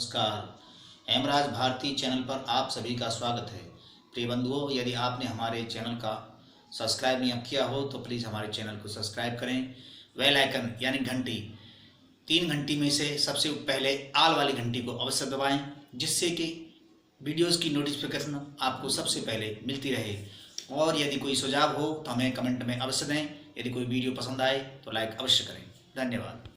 नमस्कार। हेमराज भारती चैनल पर आप सभी का स्वागत है। प्रिय बंधुओं, यदि आपने हमारे चैनल का सब्सक्राइब नहीं किया हो तो प्लीज़ हमारे चैनल को सब्सक्राइब करें। बेल आइकन यानी घंटी, 3 घंटी में से सबसे पहले आल वाली घंटी को अवश्य दबाएं, जिससे कि वीडियोस की नोटिफिकेशन आपको सबसे पहले मिलती रहे। और यदि कोई सुझाव हो तो हमें कमेंट में अवश्य दें। यदि कोई वीडियो पसंद आए तो लाइक अवश्य करें। धन्यवाद।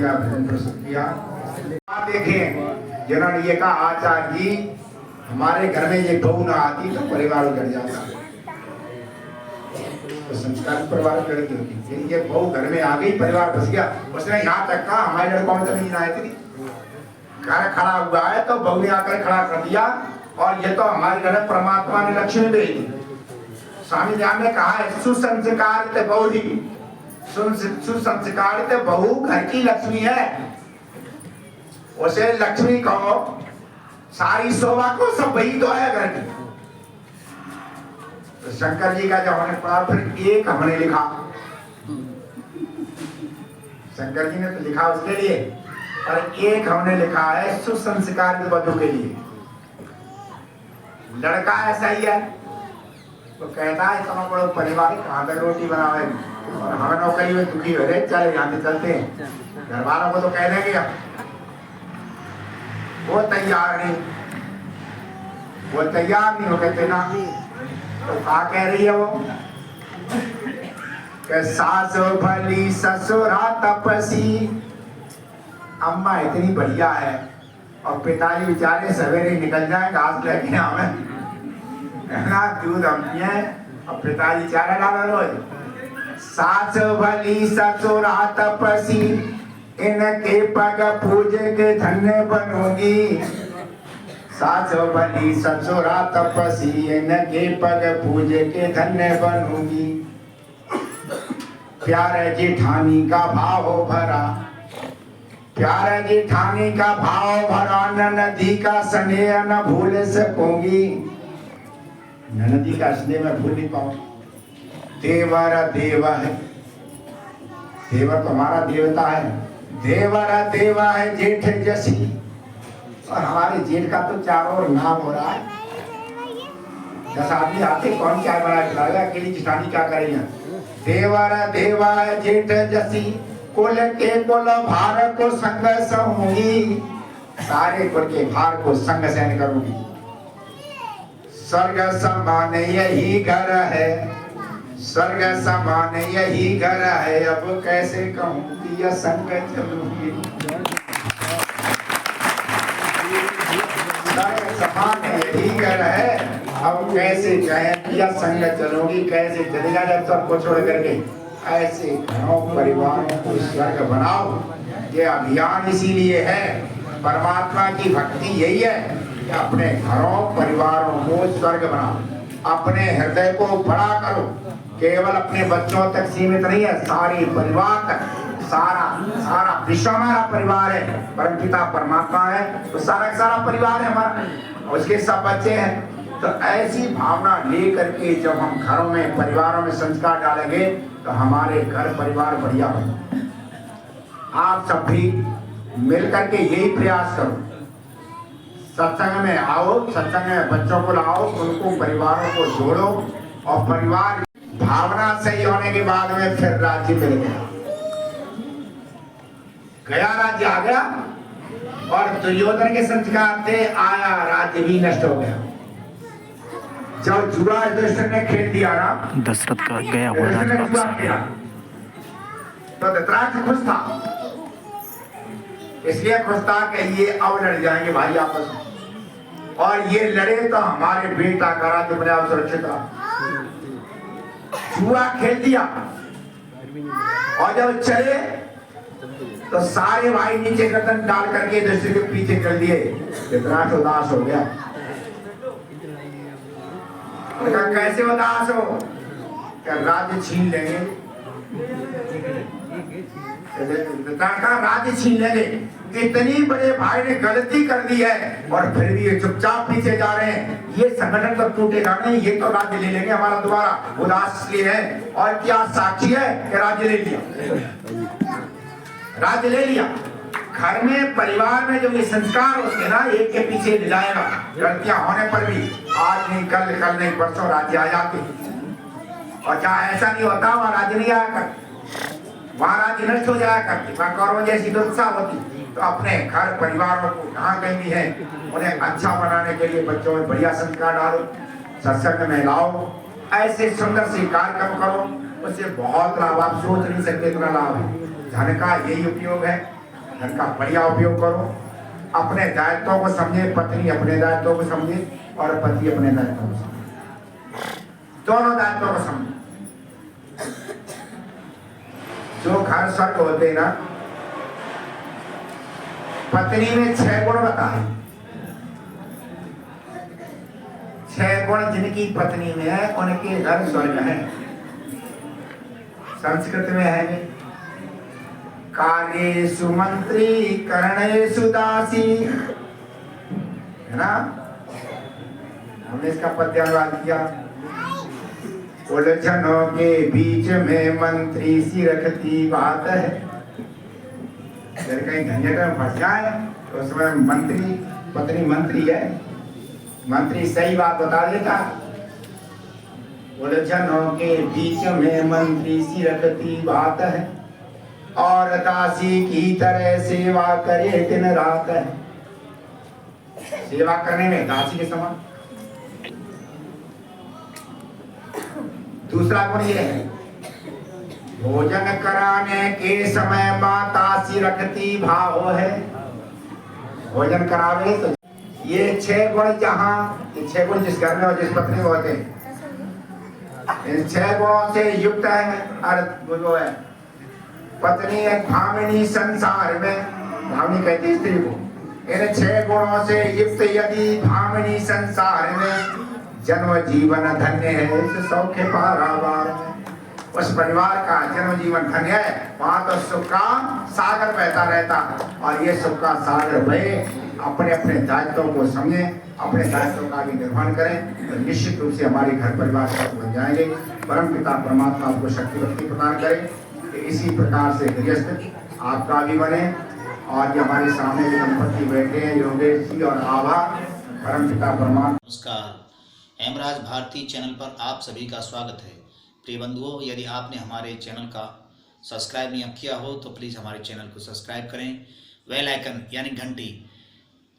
का भजन प्रस्तुत किया। देखें जिन्होंने ये कहा आचार्य जी हमारे घर में ये बहू ना आती तो परिवार उजड़ जाता, तो संस्कार परिवार उजड़ती होती, ये बहू घर में आ गई परिवार बस गया। उसने यहाँ तक कहा हमारे लड़कों में तो नहीं आए थे, घर खड़ा हुआ है तो बहू ने आकर खड़ा कर दिया और ये तो हमारे घर परमात्मा ने लक्ष्मी भेज दी। स्वामी जी ने कहा है सुसंस्कारित बहू ही, सुसंस्कारित बहू घर की लक्ष्मी है, उसे लक्ष्मी कहो, सारी शोभा को सब वही तो है घर की। तो शंकर जी का जब हमने पढ़ा फिर एक हमने लिखा, शंकर जी ने तो लिखा उसके लिए, और एक हमने लिखा है सुसंस्कारित वधू के लिए। लड़का ऐसा ही है तो कहता है इतना बड़ा परिवार कहाँ तक रोटी बनावे, और हमें नौकरी में दुखी हो रहे, चले यहाँ से चलते हैं, घर वालों को तो कह देंगे वो तैयार नहीं, वो तैयार नहीं हो, कहते ना तो क्या कह रही है वो कि सास भली ससुरा तपसी। अम्मा इतनी बढ़िया है और पिताजी बेचारे सवेरे निकल जाए घास लेके हमें ना दूध हम पिए और पिताजी चारा डाला रोज। सास भली ससुरा तपसी इनके पग पूजे के धन्य बनूंगी, सास भली ससुरा तपसी इनके पग पूजे के धन्य बनूंगी। प्यारे जेठानी का भाव भरा, प्यारे जेठानी का भाव भरा, ननदी का स्नेह न भूल सकूंगी, ननदी का स्नेह मैं भूल नहीं पाऊं। देवर देव है, देवर तो हमारा देवता है, देवर देवा है जेठ जसी, और हमारे जेठ का तो चारों ओर नाम हो रहा है। 10 आदमी आते कौन क्या बना खिलाएगा, अकेली जेठानी क्या करेगी। देवर देवा है जेठ जसी, कुल के कुल भार को संग सहूंगी, सारे कुल के भार को संग सहन करूंगी। स्वर्ग समान यही घर है, स्वर्ग समान यही घर है, अब कैसे कहूँ कि यह संग चलूंगी। स्वर्ग समान यही घर है, अब कैसे कहें कि यह संग चलूंगी, कैसे चलेगा जब सबको छोड़ करके। ऐसे घरों परिवारों को स्वर्ग बनाओ, ये अभियान इसीलिए है। परमात्मा की भक्ति यही है कि अपने घरों परिवारों को स्वर्ग बनाओ, अपने हृदय को बड़ा करो, केवल अपने बच्चों तक सीमित नहीं है, सारे परिवार तक, सारा विश्व हमारा परिवार है, परमपिता परमात्मा है तो सारा परिवार है हमारा, उसके सब बच्चे हैं। तो ऐसी भावना लेकर के जब हम घरों में परिवारों में संस्कार डालेंगे तो हमारे घर परिवार बढ़िया बनेगा। आप सब भी मिलकर के यही प्रयास करो, सत्संग में आओ, सत्संग में बच्चों को लाओ, उनको परिवारों को जोड़ो, और परिवार भावना सही होने के बाद में फिर राज्य मिल गया राज्य आ गया, और दुर्योधन के संस्कार थे, आया राज्य भी नष्ट हो गया। जब जुआ युधिष्ठिर ने खेल दिया ना, दशरथ का गया हुआ राज्य वापस किया तो धृतराष्ट्र खुश था, इसलिए खुश था कि ये अब लड़ जाएंगे भाई आपस में, और ये लड़े तो हमारे बेटा का राज्य बने आप सुरक्षित रहा। जुआ खेल दिया और जब चले तो सारे भाई नीचे गर्दन डाल करके युधिष्ठिर के पीछे चल दिए। धृतराष्ट्र उदास हो गया, कैसे उदास हो, क्या राज्य छीन लेंगे, राज्य छीन लेंगे। इतनी बड़े भाई ने गलती कर दी है और फिर भी ये चुपचाप पीछे जा रहे हैं, ये संगठन तो टूटेगा नहीं, ये तो राज्य ले लेंगे हमारा दोबारा। उदास इसलिए है, और क्या साक्षी है कि राज्य ले लिया, राज्य ले लिया। घर में परिवार में जो ये संस्कार होते हैं ना, एक के पीछे ले जाएगा, गलतियां होने पर भी आज नहीं कल नहीं परसों राज्य आ जाते। और क्या ऐसा नहीं होता वहाँ राज्य नहीं आया कर, वहाँ राज्य नष्ट हो जाया करती, वहाँ कौरवों जैसी दुर्दशा होती। तो अपने घर परिवारों को जहाँ कहीं भी है उन्हें अच्छा बनाने के लिए बच्चों में बढ़िया संस्कार डालो, सत्संग में लाओ, ऐसे सुंदर से कार्यक्रम करो, उससे बहुत लाभ, आप सोच नहीं सकते इतना लाभ है। धन का यही उपयोग है, धन का बढ़िया उपयोग करो, अपने दायित्वों को समझे, पत्नी अपने दायित्वों को समझे और पति अपने दायित्वों को समझे, दोनों दायित्वों को समझे। जो घर स्वर्ग होते ना, पत्नी में 6 गुण बताए, 6 गुण जिनकी पत्नी में है उनके घर स्वर्ग है। संस्कृत में है, कार्येषु मंत्री करणेषु दासी, है ना। हमने इसका पद्य अनुवाद किया, उलझनों के बीच में मंत्री सी रखती बात है। अगर कहीं झंझट में फंस जाए तो उसमें मंत्री, पत्नी मंत्री है, मंत्री सही बात बता देता। उलझनों के बीच में मंत्री सी रखती बात है और दासी की तरह सेवा करे दिन रात है। सेवा करने में दासी के समान। दूसरा गुण ये है, भोजन कराने के समय माता सी रखती भाव है। भोजन करावे तो ये 6 गुण, जहाँ ये 6 गुण जिस घर में और जिस पत्नी में होते हैं, इन 6 गुणों से युक्त है। अर्थ वो है, पत्नी एक भामिनी संसार में, भामिनी कहती है स्त्री को, इन 6 गुणों से युक्त यदि भामिनी संसार में जन्म जीवन धन्य है, इस सौख्य पारावार में। उस परिवार का जन्म जीवन धन्य है, वहां तो सुख का सागर बहता रहता। और ये सुख का सागर बहे, अपने अपने दायित्वों को समझे, अपने दायित्वों का भी निर्वहन करें तो निश्चित रूप से हमारे घर परिवार सफल बन जाएंगे। परम पिता परमात्मा आपको शक्ति वक्ति प्रदान करें कि इसी प्रकार से गृहस्थ आपका भी बने। और ये हमारे सामने जो दंपति बैठे हैं, योगेश जी और आभा, परम पिता परमात्मा। नमस्कार, हेमराज भारती चैनल पर आप सभी का स्वागत है। प्रिय बंधुओं, यदि आपने हमारे चैनल का सब्सक्राइब नहीं किया हो तो प्लीज़ हमारे चैनल को सब्सक्राइब करें। बेल आइकन यानी घंटी,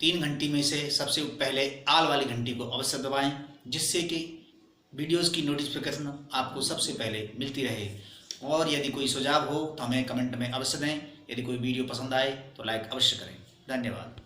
3 घंटी में से सबसे पहले आल वाली घंटी को अवश्य दबाएं, जिससे कि वीडियोस की नोटिफिकेशन आपको सबसे पहले मिलती रहे। और यदि कोई सुझाव हो तो हमें कमेंट में अवश्य दें। यदि कोई वीडियो पसंद आए तो लाइक अवश्य करें। धन्यवाद।